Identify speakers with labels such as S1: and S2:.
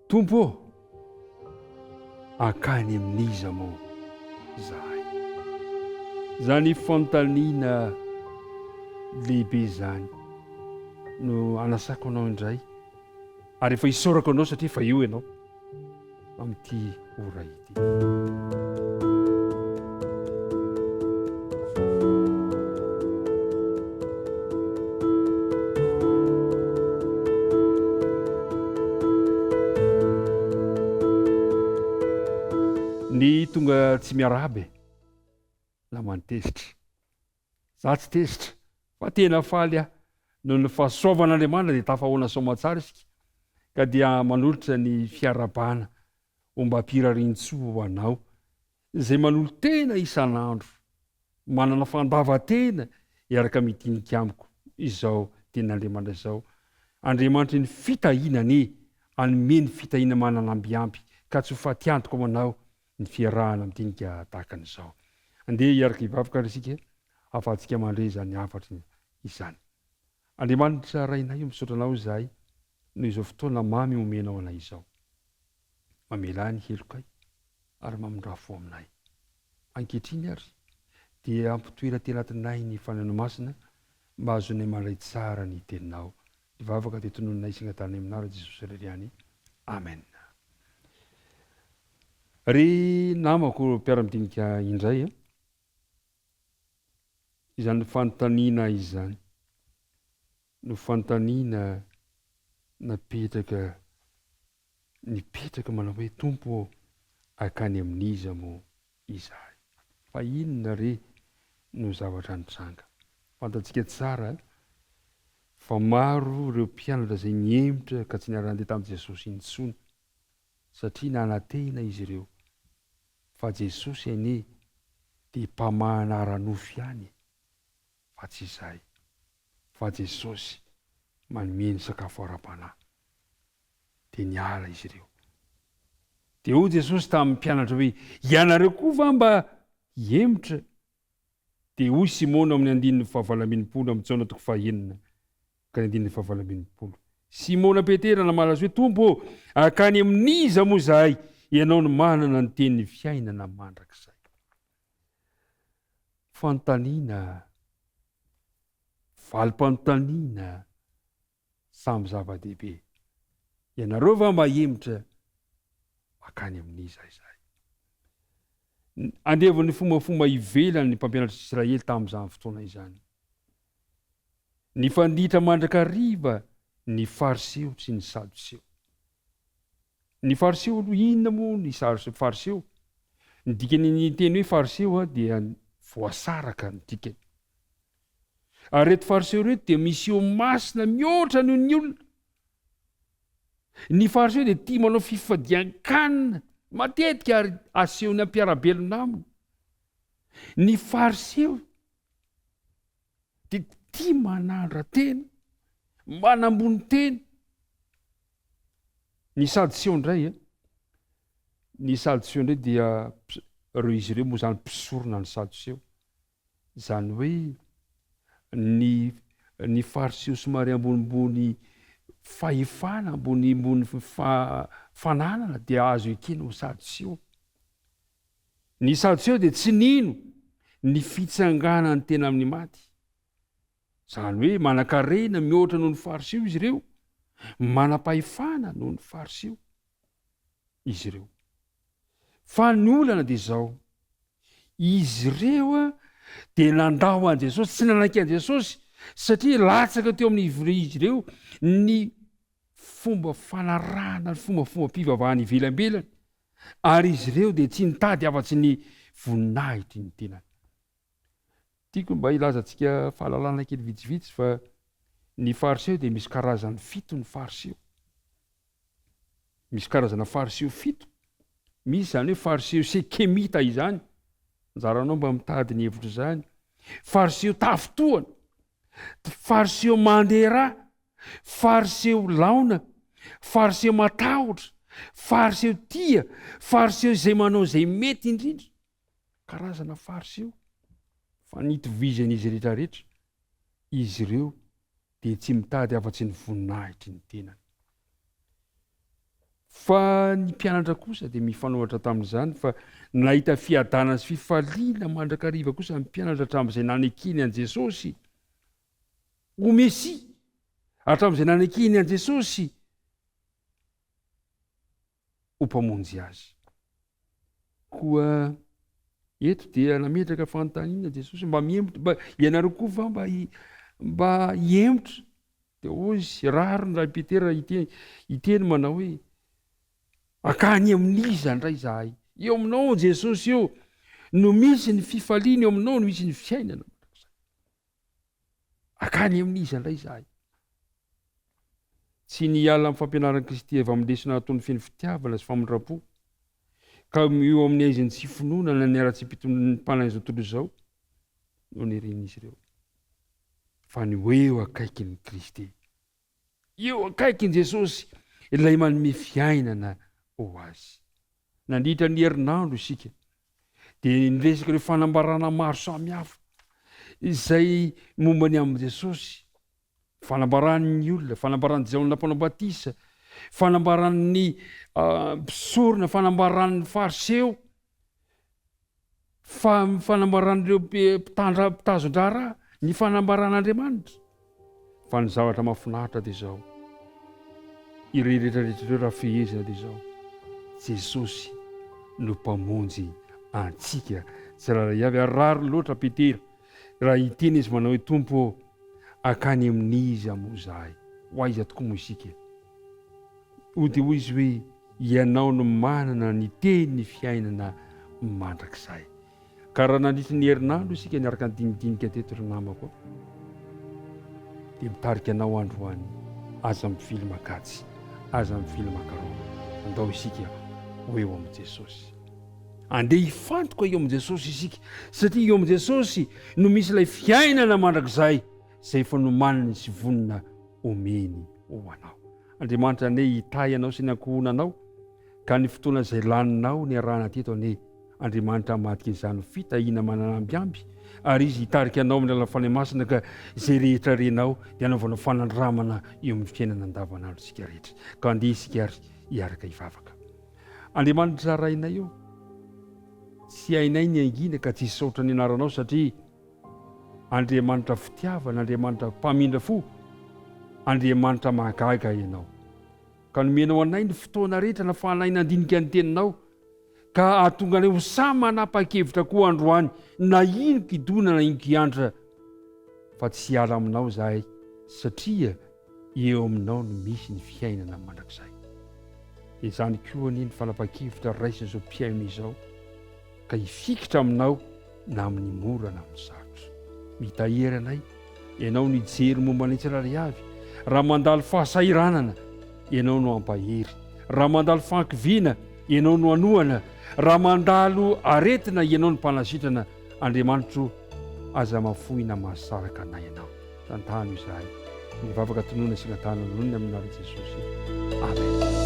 S1: tompo akany amin'iza moa zahay. Zany fanontaniana lehibe zany no anasako anao indray, ary efa hisaorako anao satria fa eo ianao amin'ity ora ity. Ny tonga tsy miarabe la manotezitra, za tsy tezitra fa tena faly aho noho ny fahasoavan'Andriamanitra dia tafahoana soamantsara isika ka dia manolotra ny fiarabana ho mba hampirarian-tsoa ho anao izay manolo tena isan'andro, manana fandavan-tena hiaraka mitinika amiko izao tenin'Andriamanitra izao. Andriamanitra ny fitahinany anome ny fitahina mananambiampy ka tsy ho faty antoko amanao ny fiarahana mitinika tahaka an'izao. Andeha hiaraka hivavaka ary isika afahantsika mandre izany hafatra izany. Andriamanitra rainay io misaotra anao izahay noho izao fotoana mamy omenao anay izao. Mamelà ny helokay ary mamindrafo aminay. Ankehitriny ary dia ampitoera teny anatinay ny faneno masina mba azonay mandray tsara ny teninao. Hivavaka dia tonononay isangatany aminara Jesosy Reriany. Amen. Ry namako mpiara-mitinika indray izany fanontaniana izany no fanontaniana nipetraka manao hoe tompo akany amin'iza moa izahay. Fa inona re no zavatra nitranga? Fantatsika tsara fa maro ireo mpianatra izay niemotra ka tsy niara-nandeha tamin'i Jesosy intsony satria nanantena izy ireo fa Jesosy anie dia mpamahana ara-nofo ihany, fa tsy izay, fa Jesosy manome ny sakafo ara-panahy. Dia niala izy ireo. Dia hoy Jesosy tamin'ny mpianatra hoe ianareo koa va mba hiemotra? Dia hoy Simona amin'ny andininy fahavalo-ambinipolo amin'ny taona toko fahaenina ka ny andininy fahavalo-ambinipolo, Simona Petera namalaza hoe tompo akany amin'iza moa zahay? Ianao no manana ny tenin'ny fiainana mandrakizay. Fanontaniana, valim-panontaniana samby zava-dehibe. Ianareo va mba hiemotra akany amin'iza izahay? Andevon'ny fombafomba ivelany ny mpampianatra Israely tamin'izany fotoana izany. Ny fanditra mandrakariva ny fariseo sy ny sadoseo. Ny fariseo inona moa ny fariseo? Ny dikany teny hoe fariseo dia voasaraka ny dikany. Ary reto fariseo reto dia misy eo masina mihoatra noho ny olona. Ny fariseo dia tia manao fifadian-kanina matetika ary asehony ampiarabelona aminy. Ny fariseo dia tia manandra tena, manambony tena. Ny sadoseo indray, ny sadoseo indray dia reo izy ireo moa zany mpisorona ny sadoseo. Zany hoe ny fariseo somary ambonimbony fahefana, ambonimbony fananana dia azo ekena ho sadoseo. Ny sadoseo dia tsy nino ny fitsanganany tena amin'ny maty. Zany hoe manan-karena mihoatra noho ny fariseo izy ireo, manam-pahefana noho ny fariseo izy ireo. Fa ny olana dia zao, izy ireo dia nandao an Jesosy, tsy nanaiky an Jesosy satria latsaka teo amin'ny izy ireo ny fomba fanarahana, ny fomba mpivavahana ivelambelany, ary izy ireo dia tsy nitady afa-tsy ny voninahitry ny tenany. Tiako mba ilazantsika fahalalana kely vitsivitsy fa ny fariseo dia misy karazany 7 ny fariseo. Misy karazana fariseo 7. Misy zany hoe fariseo sekemita izany, anjaranao mba mitady ny hevitra izany. Fariseo tafotoana, fariseo mandera, fariseo laona, fariseo matahotra, fariseo tia, fariseo izay manao izay mety indrindra. Karazana fariseo. Fa nitovizan'izy rehetrarehetra, izy ireo dia tsy mitady afa-tsy ny voninahitry ny tenany. Fa ny mpianatra kosa dia mifanohatra tamin'izany fa nahita fiadana sy fifaliana mandrakariva kosa ny mpianatra hatramin'izay nanekiny an' Jesosy ho Mesia, hatramin'izay nanekiny an' Jesosy ho mpamonjy azy. Koa eto dia nametraka fanontaniana Jesosy mba miemotra, ianareo koa va mba hiemotra? Dia ozy raro ny ray Petera iteny manao hoe akany amin'iza indray zahay. Eo aminao Jesosy eo no misy ny fifaliana, eo aminao no misy ny fiainana. Akany amin'iza indray zahay. Tsy niala amin'ny fampianaran'i Kristy avy amin'ny lesona ataony feno fitiavana sy famindrapo ka eo amin'ny aiziny tsy finoana ny ara-tsim-pitompanan'izao tontolo izao no nirin'izy ireo. Fa ny eo akaikin'ny Kristy, eo akaikin'i Jesosy ilay manome fiainana ho azy. Nandritra ny herinandro isika dia niresaka ireo fanambarana maro samihafa izay momba ny amin'i Jesosy. Fanambaran'ny olona, fanambaran'ny Jaona mpanao batisa, fanambaran'ny mpisorona, fanambaran'ny fariseo, fanambaran'ireo mpitazon-draharaha, ny fanambaran'Andriamanitra. Fa ny zavatra mahafinaritra dia izao, ireo rehetrarehetra ireo raha fehezina dia izao, Jesosy no mpamonjy antsika tsirairay avy. Ary raro loatra Petera raha hiteny izy manao hoe Tompo, akany amin'iza moa zahay? Ho aiza tokoa moa isika? Ho dia hoy izy hoe ianao no manana ny teny ny fiainana mandrakizay. Ka raha nandritra ny herinandro isika niaraka nidinidinika teto ry namako, dia mitarika anao androany, aza mivily makatsy, aza mivily makarona, andao isika ho eo amin'i Jesosy. Andeha hifantoka eo amin'i Jesosy isika, satria eo amin'i Jesosy no misy ilay fiainana mandrakizay izay efa nomaniny sy vonona omeny ho anao. Andriamanitra ane hitay anao sy ny ankohona anao, ka ny fotoana izay laninao ny arahana teto ane Andriamanitra madika izany fitahiana mananambiamby, ary izy hitarika anao amin'ny alalan'ny fanahy masina ka izay rehetra renao dia anaovanao fanandramana eo amin'ny fiainana andavanandro isika rehetra. Ka andeha isika ary hiaraka hivavaka. Andriamanitra rainay eo, tsy hainay ny angina ka tsy saotra ny anaranao, satria Andriamanitra fitiavana, Andriamanitra mpamindra fo, Andriamanitra mahagaga ianao. Ka nomenao anay ny fotoana rehetra nahafahanay nandinika ny teninao, ka ahatonga anay ho samy manapa-kevitra koa androany, na ino kidona na ino kianatra, fa tsy hiala aminao zahay, satria eo aminao no misy ny fiainana mandrakizay. Dia izany koa ny fanapa-kevitra raisin'izao mpiaino izao, ka hifikitra aminao na amin'ny mora na amin'ny sarotra. Mitahery anay, ianao no hijery momba ny tsirairay avy. Raha mandalo fahasairanana, ianao no ampahery. Raha mandalo fankiviana, ianao no anohana. Raha mandalo aretina, ianao no mpanasitrana. Andriamanitro, aza mafohina mahasaraka anay ianao. Tantany izahay, mivavaka tonoana sy gatana nohon'ny amin'ny anaran'i Jesosy. Amen.